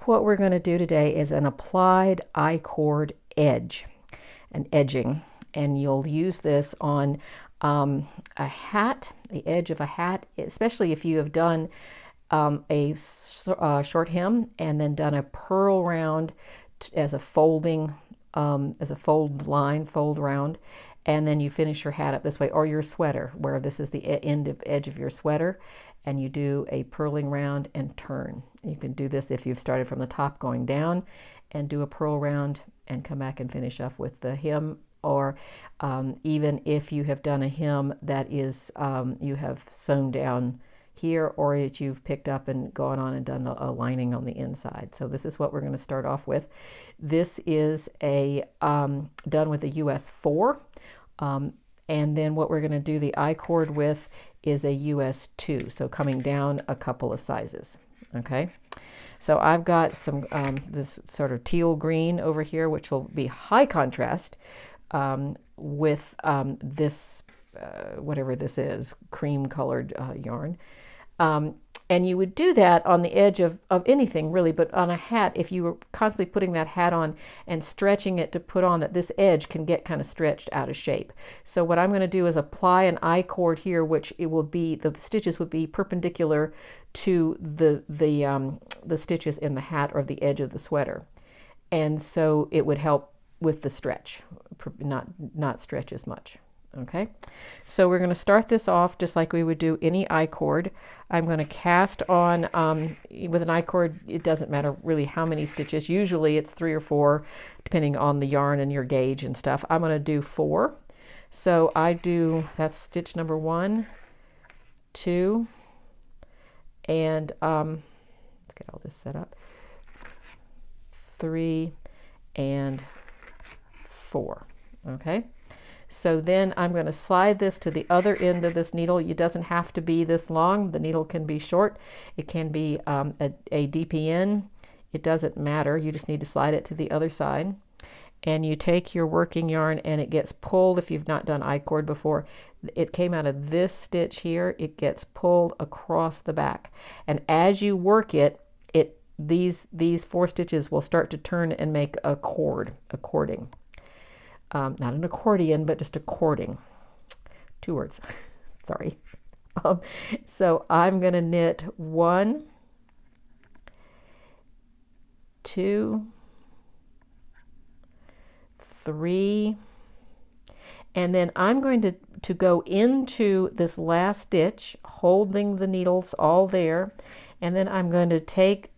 what we're going to do today is an applied I-cord edge, an edging, and you'll use this on a hat, the edge of a hat, especially if you have done a short hem and then done a purl round as a folding, as a fold line, fold round, and then you finish your hat up this way, or your sweater, where this is the edge of your sweater, and you do a purling round and turn. You can do this if you've started from the top going down and do a purl round and come back and finish up with the hem, or even if you have done a hem that is, you have sewn down here, or that you've picked up and gone on and done a lining on the inside. So this is what we're going to start off with. This is a done with a US 4, and then what we're going to do the I-cord with is a US 2, so coming down a couple of sizes. Okay, so I've got some this sort of teal green over here, which will be high contrast with this whatever this is, cream colored yarn. And you would do that on the edge of anything really, but on a hat, if you were constantly putting that hat on and stretching it to put on, that this edge can get kind of stretched out of shape. So what I'm going to do is apply an I-cord here, which it will be, the stitches would be perpendicular to the stitches in the hat or the edge of the sweater. And so it would help with the stretch, not stretch as much. Okay, so we're going to start this off just like we would do any I-cord. I'm going to cast on, with an I-cord, it doesn't matter really how many stitches. Usually it's 3 or 4, depending on the yarn and your gauge and stuff. I'm going to do 4. So I do, that's stitch number 1, 2, and let's get all this set up, 3, and 4. Okay. So then I'm going to slide this to the other end of this needle. It doesn't have to be this long. The needle can be short. It can be a DPN. It doesn't matter. You just need to slide it to the other side. And you take your working yarn and it gets pulled. If you've not done I-cord before, it came out of this stitch here. It gets pulled across the back. And as you work it, these 4 stitches will start to turn and make a cord, a cording. Not an accordion, but just a cording. 2 words. Sorry. So I'm going to knit 1, 2, 3, and then I'm going to go into this last stitch, holding the needles all there, and then I'm going to take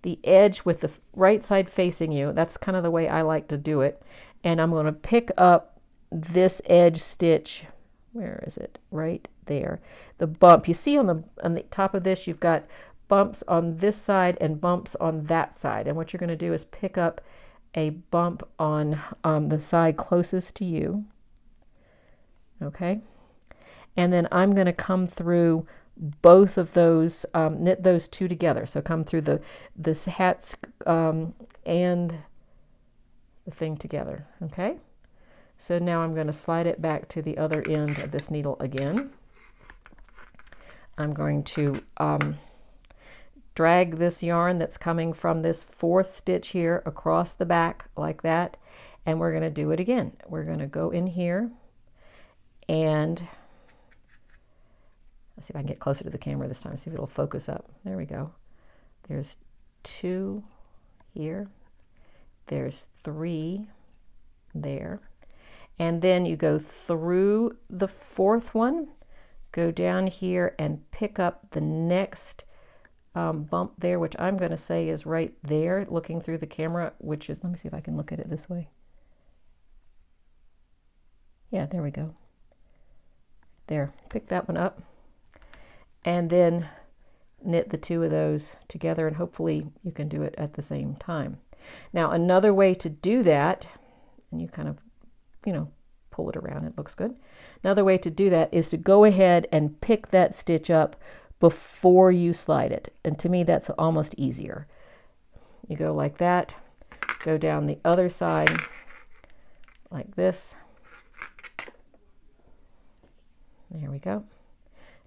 the edge with the right side facing you. That's kind of the way I like to do it. And I'm going to pick up this edge stitch. Where is it? Right there. The bump. You see on the top of this, you've got bumps on this side and bumps on that side. And what you're going to do is pick up a bump on the side closest to you. Okay. And then I'm going to come through both of those, knit those 2 together. So come through this hats and the thing together. Okay, so now I'm going to slide it back to the other end of this needle again. I'm going to drag this yarn that's coming from this 4th stitch here across the back like that, and we're going to do it again. We're going to go in here and let's see if I can get closer to the camera this time, see if it'll focus up. There we go. There's 2 here. There's 3 there. And then you go through the 4th one, go down here and pick up the next bump there, which I'm going to say is right there, looking through the camera, which is, let me see if I can look at it this way. Yeah, there we go. There, pick that one up. And then knit the 2 of those together, and hopefully you can do it at the same time. Now another way to do that, and you kind of, pull it around, it looks good. Another way to do that is to go ahead and pick that stitch up before you slide it. And to me, that's almost easier. You go like that, go down the other side like this. There we go.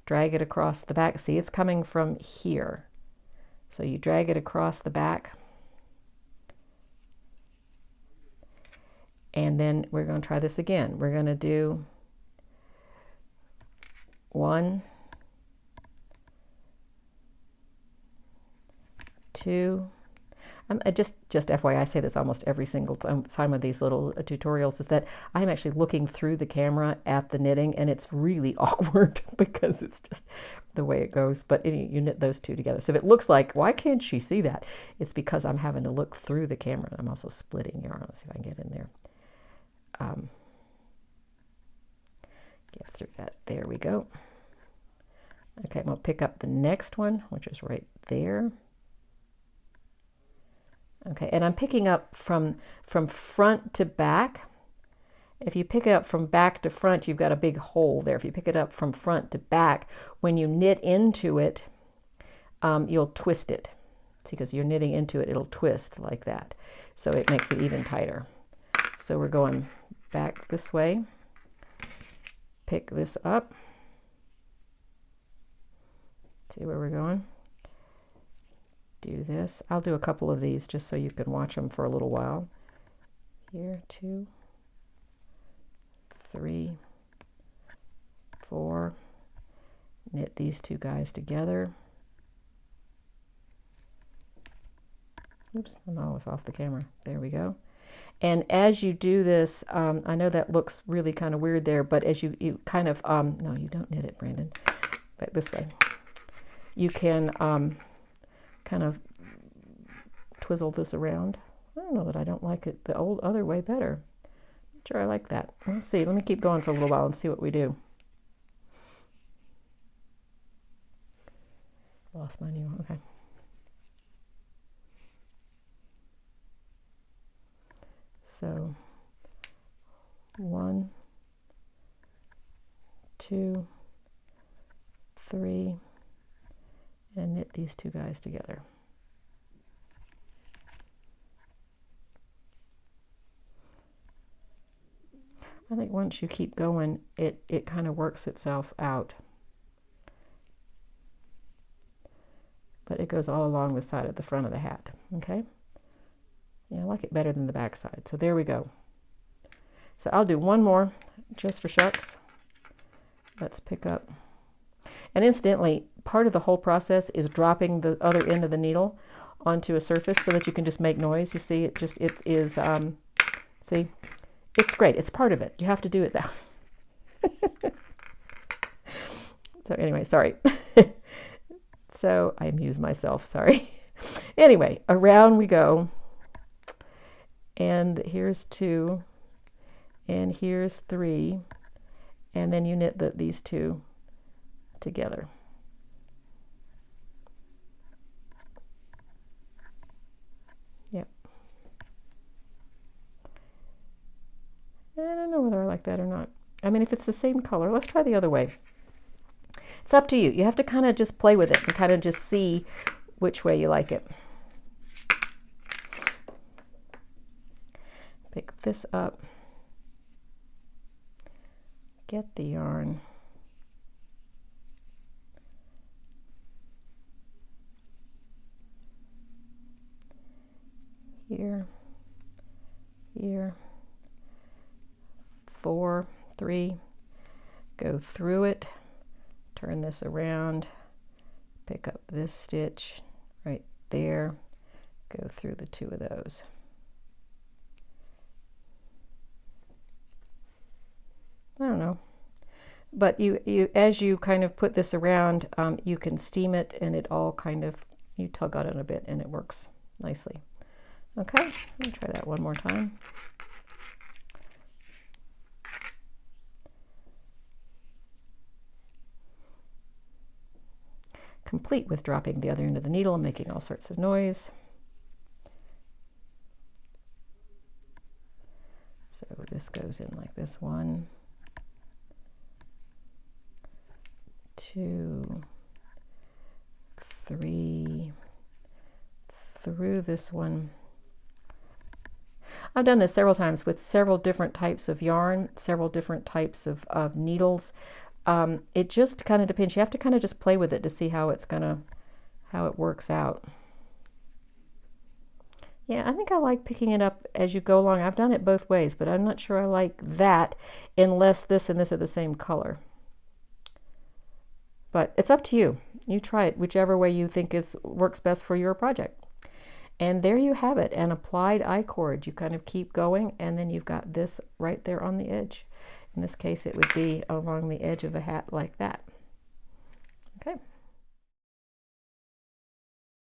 Drag it across the back. See, it's coming from here. So you drag it across the back. And then we're going to try this again. We're going to do 1, 2. Just FYI, I say this almost every single time of these little tutorials, is that I'm actually looking through the camera at the knitting, and it's really awkward because it's just the way it goes. But you knit those two together. So if it looks like, why can't she see that? It's because I'm having to look through the camera. I'm also splitting yarn. Let's see if I can get in there. Get through that. There we go. Okay, I'm going to pick up the next one, which is right there. Okay, and I'm picking up from front to back. If you pick it up from back to front, you've got a big hole there. If you pick it up from front to back, when you knit into it, you'll twist it. See, because you're knitting into it, it'll twist like that. So it makes it even tighter. So we're going back this way. Pick this up. See where we're going? Do this. I'll do a couple of these just so you can watch them for a little while. Here, 2, 3, 4. Knit these two guys together. Oops, I'm almost off the camera. There we go. And as you do this, I know that looks really kind of weird there, but as you kind of, no, you don't knit it, Brandon, but this way. You can kind of twizzle this around. I don't know that I don't like it the old other way better. I'm sure I like that. We'll see. Let me keep going for a little while and see what we do. Lost my new one. Okay. So 1, 2, 3, and knit these two guys together. I think once you keep going, it kind of works itself out. But it goes all along the side of the front of the hat, okay? Yeah, I like it better than the back side. So there we go. So I'll do one more just for shucks. Let's pick up. And incidentally, part of the whole process is dropping the other end of the needle onto a surface so that you can just make noise. You see, it is, see, it's great. It's part of it. You have to do it though. So anyway, sorry. So I amuse myself, sorry. Anyway, around we go. And here's 2, and here's 3, and then you knit these two together. Yep. I don't know whether I like that or not. I mean, if it's the same color, let's try the other way. It's up to you. You have to kind of just play with it and kind of just see which way you like it. Pick this up, get the yarn, here, here, 4, 3, go through it, turn this around, pick up this stitch right there, go through the 2 of those. I don't know, but you as you kind of put this around, you can steam it, and it all kind of, you tug on it a bit, and it works nicely. Okay, let me try that one more time. Complete with dropping the other end of the needle and making all sorts of noise. So this goes in like this, 1, 2, 3, through this one. I've done this several times with several different types of yarn, several different types of needles. It just kind of depends. You have to kind of just play with it to see how it works out. Yeah, I think I like picking it up as you go along. I've done it both ways, but I'm not sure I like that unless this and this are the same color. But it's up to you. You try it whichever way you think works best for your project. And there you have it, an applied I-cord. You kind of keep going, and then you've got this right there on the edge. In this case, it would be along the edge of a hat like that. Okay.